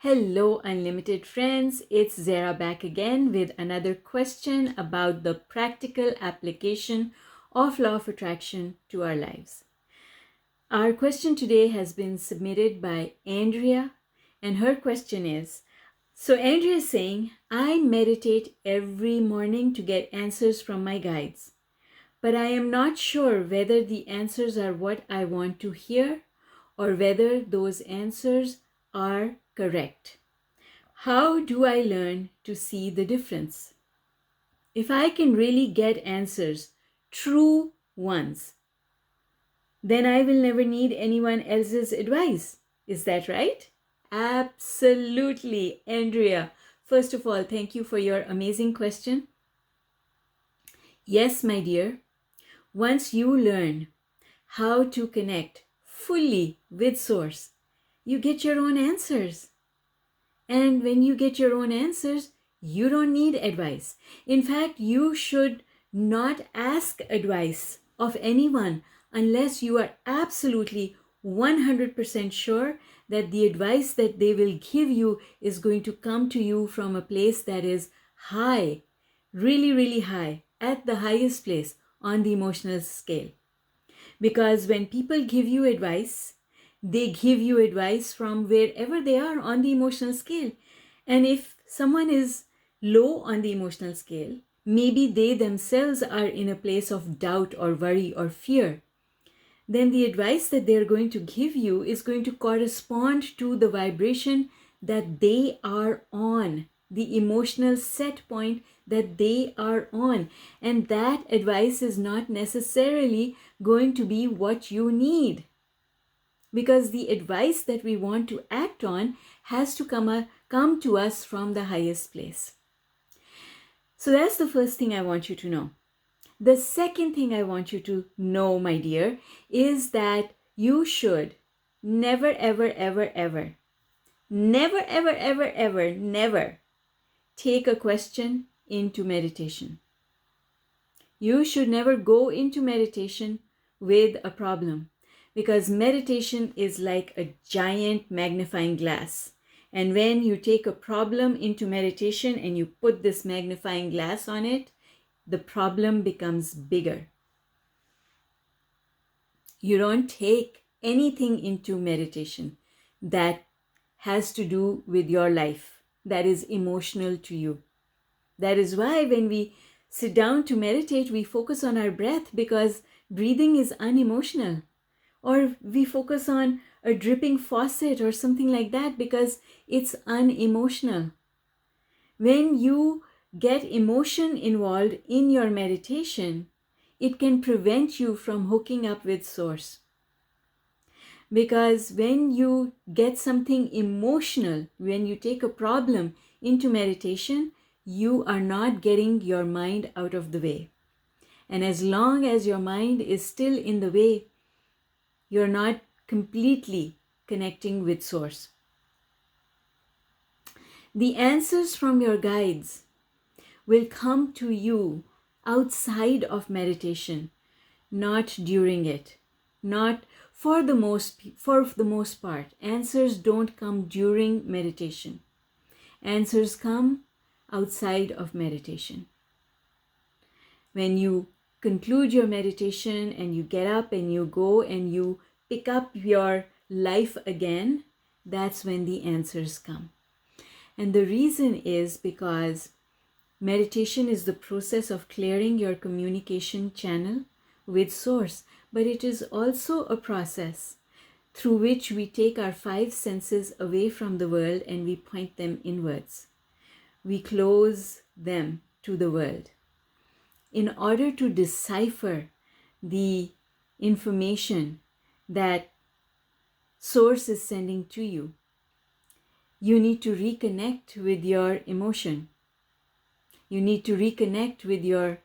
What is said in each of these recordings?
Hello, unlimited friends. It's Zara back again with another question about the practical application of law of attraction to our lives. Our question today has been submitted by Andrea, and her question is, so Andrea is saying, I meditate every morning to get answers from my guides, but I am not sure whether the answers are what I want to hear or whether those answers are correct. How do I learn to see the difference? If I can really get answers, true ones, then I will never need anyone else's advice. Is that right? Absolutely, Andrea. First of all, thank you for your amazing question. Yes, my dear, once you learn how to connect fully with Source, you get your own answers. And when you get your own answers, you don't need advice. In fact, you should not ask advice of anyone unless you are absolutely 100% sure that the advice that they will give you is going to come to you from a place that is high, really, really high, at the highest place on the emotional scale. Because when people give you advice, they give you advice from wherever they are on the emotional scale. And if someone is low on the emotional scale, maybe they themselves are in a place of doubt or worry or fear, then the advice that they're going to give you is going to correspond to the vibration that they are on, the emotional set point that they are on. And that advice is not necessarily going to be what you need, because the advice that we want to act on has to come to us from the highest place. So that's the first thing I want you to know. The second thing I want you to know, my dear, is that you should never, ever, ever, ever, never, ever, ever, ever, never take a question into meditation. You should never go into meditation with a problem, because meditation is like a giant magnifying glass. And when you take a problem into meditation and you put this magnifying glass on it, the problem becomes bigger. You don't take anything into meditation that has to do with your life, that is emotional to you. That is why when we sit down to meditate, we focus on our breath, because breathing is unemotional. Or we focus on a dripping faucet or something like that because it's unemotional. When you get emotion involved in your meditation, it can prevent you from hooking up with Source. Because when you get something emotional, when you take a problem into meditation, you are not getting your mind out of the way. And as long as your mind is still in the way, you're not completely connecting with Source. The answers from your guides will come to you outside of meditation, not during it. Not for the most part. Answers don't come during meditation. Answers come outside of meditation. When you conclude your meditation and you get up and you go and you pick up your life again, that's when the answers come. And the reason is because meditation is the process of clearing your communication channel with Source, but it is also a process through which we take our five senses away from the world and we point them inwards. We close them to the world in order to decipher the information that Source is sending to you. You need to reconnect with your emotion. You need to reconnect with your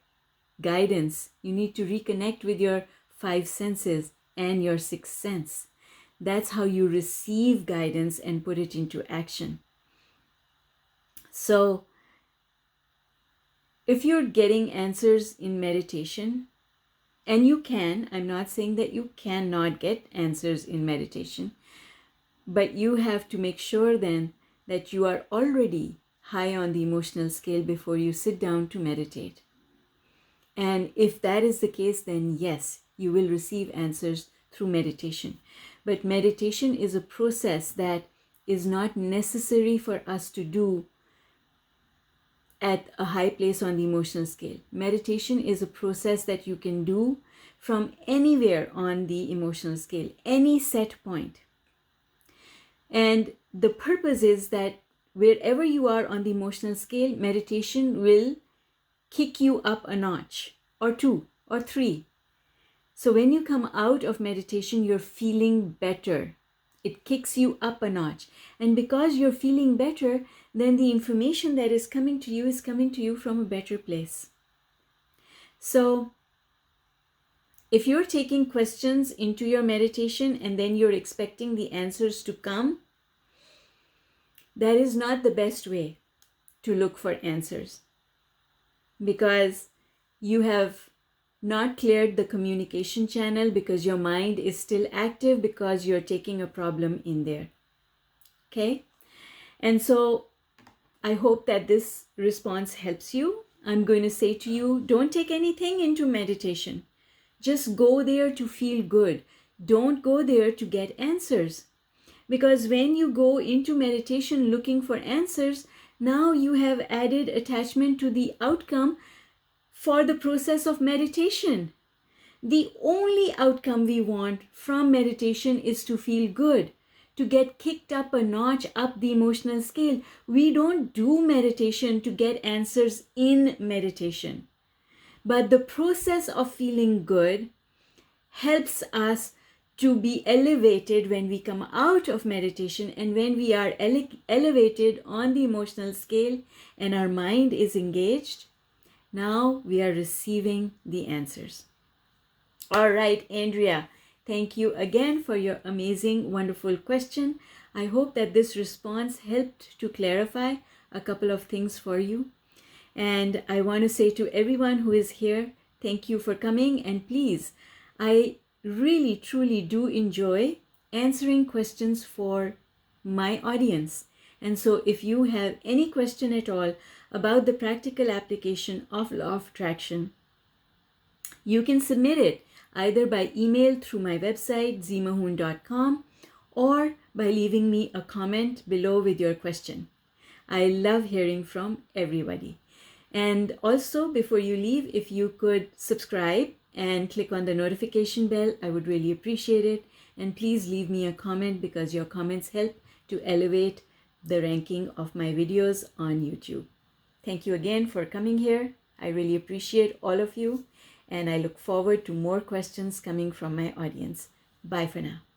guidance. You need to reconnect with your five senses and your sixth sense. That's how you receive guidance and put it into action. So, if you're getting answers in meditation, and you can, I'm not saying that you cannot get answers in meditation, but you have to make sure then that you are already high on the emotional scale before you sit down to meditate. And if that is the case, then yes, you will receive answers through meditation. But meditation is a process that is not necessary for us to do at a high place on the emotional scale. Meditation is a process that you can do from anywhere on the emotional scale, any set point. And the purpose is that wherever you are on the emotional scale, meditation will kick you up a notch or two or three. So when you come out of meditation, you're feeling better. It kicks you up a notch. And because you're feeling better, then the information that is coming to you from a better place. So if you're taking questions into your meditation and then you're expecting the answers to come, that is not the best way to look for answers, because you have not cleared the communication channel, because your mind is still active, because you're taking a problem in there. Okay? And so I hope that this response helps you. I'm going to say to you, don't take anything into meditation. Just go there to feel good. Don't go there to get answers. Because when you go into meditation looking for answers, now you have added attachment to the outcome for the process of meditation. The only outcome we want from meditation is to feel good, to get kicked up a notch up the emotional scale. We don't do meditation to get answers in meditation. But the process of feeling good helps us to be elevated when we come out of meditation, and when we are elevated on the emotional scale and our mind is engaged, now we are receiving the answers. All right, Andrea, thank you again for your amazing, wonderful question. I hope that this response helped to clarify a couple of things for you. And I want to say to everyone who is here, thank you for coming. And please, I really, truly do enjoy answering questions for my audience. And so if you have any question at all about the practical application of law of attraction, you can submit it either by email through my website, ZMAHOON.com, or by leaving me a comment below with your question. I love hearing from everybody. And also, before you leave, if you could subscribe and click on the notification bell, I would really appreciate it. And please leave me a comment, because your comments help to elevate the ranking of my videos on YouTube. Thank you again for coming here. I really appreciate all of you, and I look forward to more questions coming from my audience. Bye for now.